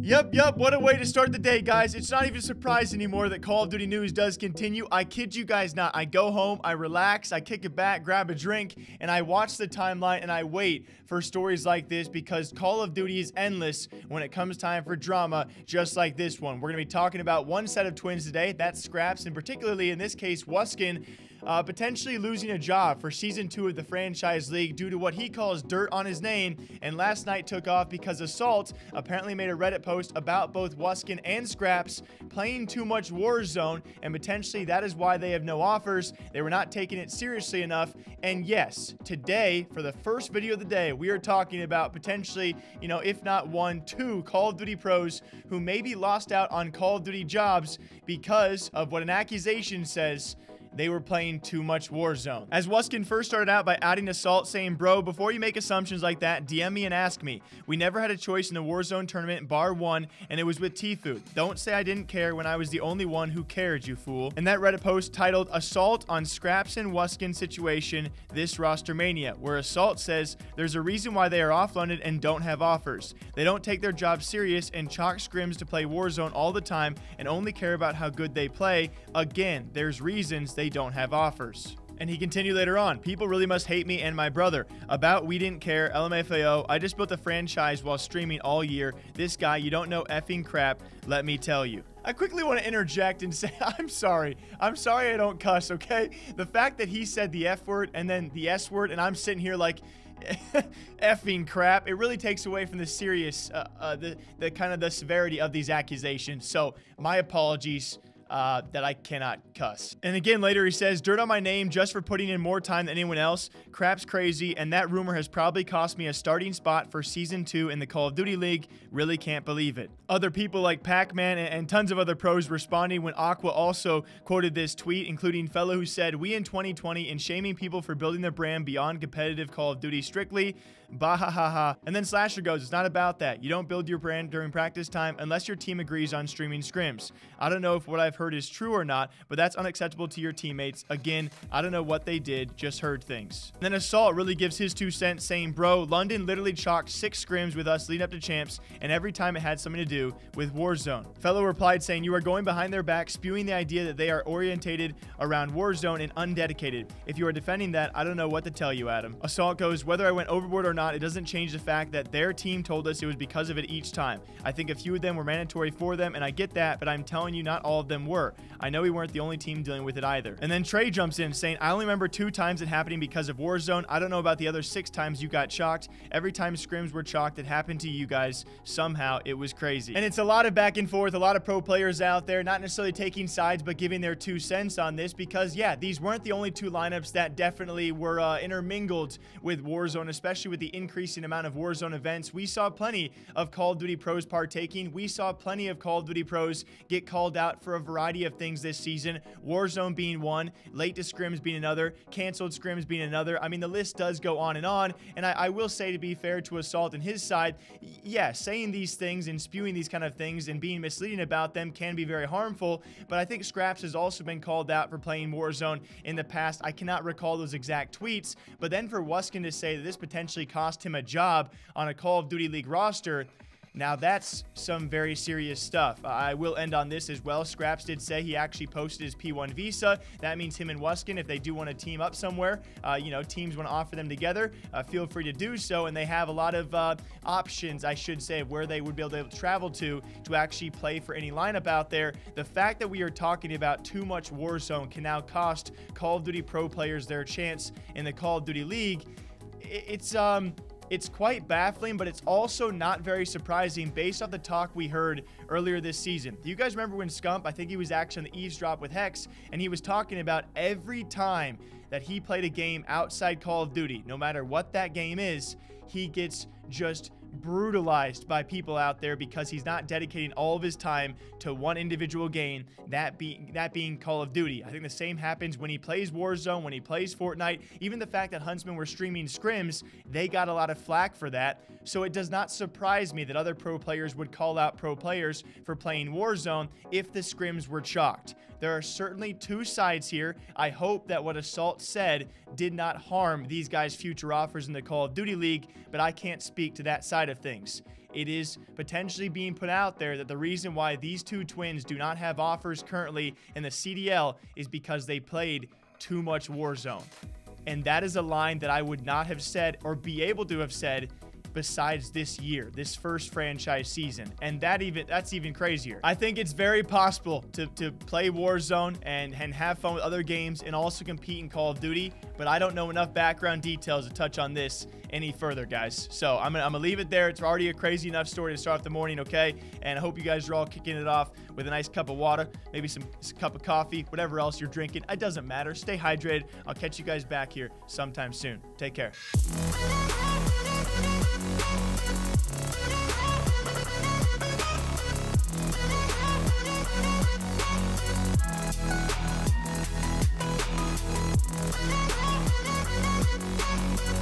Yep, what a way to start the day, guys. It's not even a surprise anymore that Call of Duty news does continue. I kid you guys not. I go home, I relax, I kick it back, grab a drink, and I watch the timeline and I wait for stories like this because Call of Duty is endless when it comes time for drama just like this one. We're going to be talking about one set of twins today. That's Skrapz, and particularly in this case, Wuskin, potentially losing a job for Season 2 of the franchise league due to what he calls dirt on his name, and last night took off because Assault apparently made a Reddit post about both Wuskin and Skrapz playing too much Warzone, and potentially that is why they have no offers. They were not taking it seriously enough, and yes, today, for the first video of the day, we are talking about potentially, if not one, two Call of Duty pros who maybe lost out on Call of Duty jobs because of what an accusation says they were playing too much Warzone. As Wuskin first started out by adding Assault, saying, "Bro, before you make assumptions like that, DM me and ask me. We never had a choice in the Warzone tournament, bar one, and it was with T-Food. Don't say I didn't care when I was the only one who cared, you fool." And that Reddit post titled, "Assault on Skrapz and Wuskin Situation, This Roster Mania," where Assault says, "There's a reason why they are offloaded and don't have offers. They don't take their job serious and chalk scrims to play Warzone all the time and only care about how good they play. Again, there's reasons they don't have offers." And he continued later on, "People really must hate me and my brother. About we didn't care, LMFAO, I just built a franchise while streaming all year. This guy, you don't know effing crap, let me tell you." I quickly want to interject and say, I'm sorry I don't cuss, okay? The fact that he said the F word and then the S word, and I'm sitting here like, effing crap, it really takes away from the serious, the kind of the severity of these accusations. So my apologies. That I cannot cuss. And again, later he says, "Dirt on my name just for putting in more time than anyone else. Crap's crazy, and that rumor has probably cost me a starting spot for Season 2 in the Call of Duty League. Really can't believe it." Other people like Pac-Man and tons of other pros responding when Aqua also quoted this tweet, including fellow who said, "We in 2020 and shaming people for building their brand beyond competitive Call of Duty strictly. Bahahaha." And then Slasher goes, "It's not about that. You don't build your brand during practice time unless your team agrees on streaming scrims. I don't know if what I've heard is true or not, but that's unacceptable to your teammates. Again, I don't know what they did, just heard things." And then Assault really gives his 2 cents, saying, "Bro, London literally chalked 6 scrims with us leading up to champs, and every time it had something to do with Warzone." Fellow replied saying, "You are going behind their back, spewing the idea that they are orientated around Warzone and undedicated. If you are defending that, I don't know what to tell you, Adam." Assault goes, "Whether I went overboard or not, it doesn't change the fact that their team told us it was because of it each time. I think a few of them were mandatory for them, and I get that, but I'm telling you not all of them were. I know we weren't the only team dealing with it either." And then Trey jumps in saying, "I only remember 2 times it happening because of Warzone. I don't know about the other 6 times you got chalked. Every time scrims were chalked, it happened to you guys. Somehow it was crazy." And it's a lot of back and forth, a lot of pro players out there, not necessarily taking sides, but giving their 2 cents on this because, yeah, these weren't the only 2 lineups that definitely were intermingled with Warzone, especially with the increasing amount of Warzone events. We saw plenty of Call of Duty pros partaking. We saw plenty of Call of Duty pros get called out for a variety of things this season. Warzone being one, late to scrims being another, canceled scrims being another. I mean, the list does go on. And I will say, to be fair to Assault and his side, yeah, saying these things and spewing these kind of things and being misleading about them can be very harmful. But I think Skrapz has also been called out for playing Warzone in the past. I cannot recall those exact tweets, but then for Wuskin to say that this potentially cost him a job on a Call of Duty League roster, now that's some very serious stuff. I will end on this as well. Skrapz did say he actually posted his P1 visa. That means him and Wuskin, if they do want to team up somewhere, teams want to offer them together, feel free to do so. And they have a lot of options, I should say, where they would be able to travel to actually play for any lineup out there. The fact that we are talking about too much Warzone can now cost Call of Duty pro players their chance in the Call of Duty League. It's quite baffling, but it's also not very surprising based off the talk we heard earlier this season. Do you guys remember when Scump, I think he was actually on the eavesdrop with Hex, and he was talking about every time that he played a game outside Call of Duty, no matter what that game is, he gets just brutalized by people out there because he's not dedicating all of his time to one individual game, that being Call of Duty. I think the same happens when he plays Warzone, when he plays Fortnite. Even the fact that Huntsmen were streaming scrims, they got a lot of flack for that. So it does not surprise me that other pro players would call out pro players for playing Warzone if the scrims were chalked. There are certainly 2 sides here. I hope that what Assault said did not harm these guys' future offers in the Call of Duty League, but I can't speak to that side side of things. It is potentially being put out there that the reason why these two twins do not have offers currently in the CDL is because they played too much Warzone. And that is a line that I would not have said or be able to have said besides this year, this first franchise season. And that's even crazier. I think it's very possible to play Warzone and have fun with other games and also compete in Call of Duty, but I don't know enough background details to touch on this any further, guys. So I'm gonna leave it there. It's already a crazy enough story to start off the morning, okay? And I hope you guys are all kicking it off with a nice cup of water, maybe some cup of coffee, whatever else you're drinking. It doesn't matter. Stay hydrated. I'll catch you guys back here sometime soon. Take care. Yeah.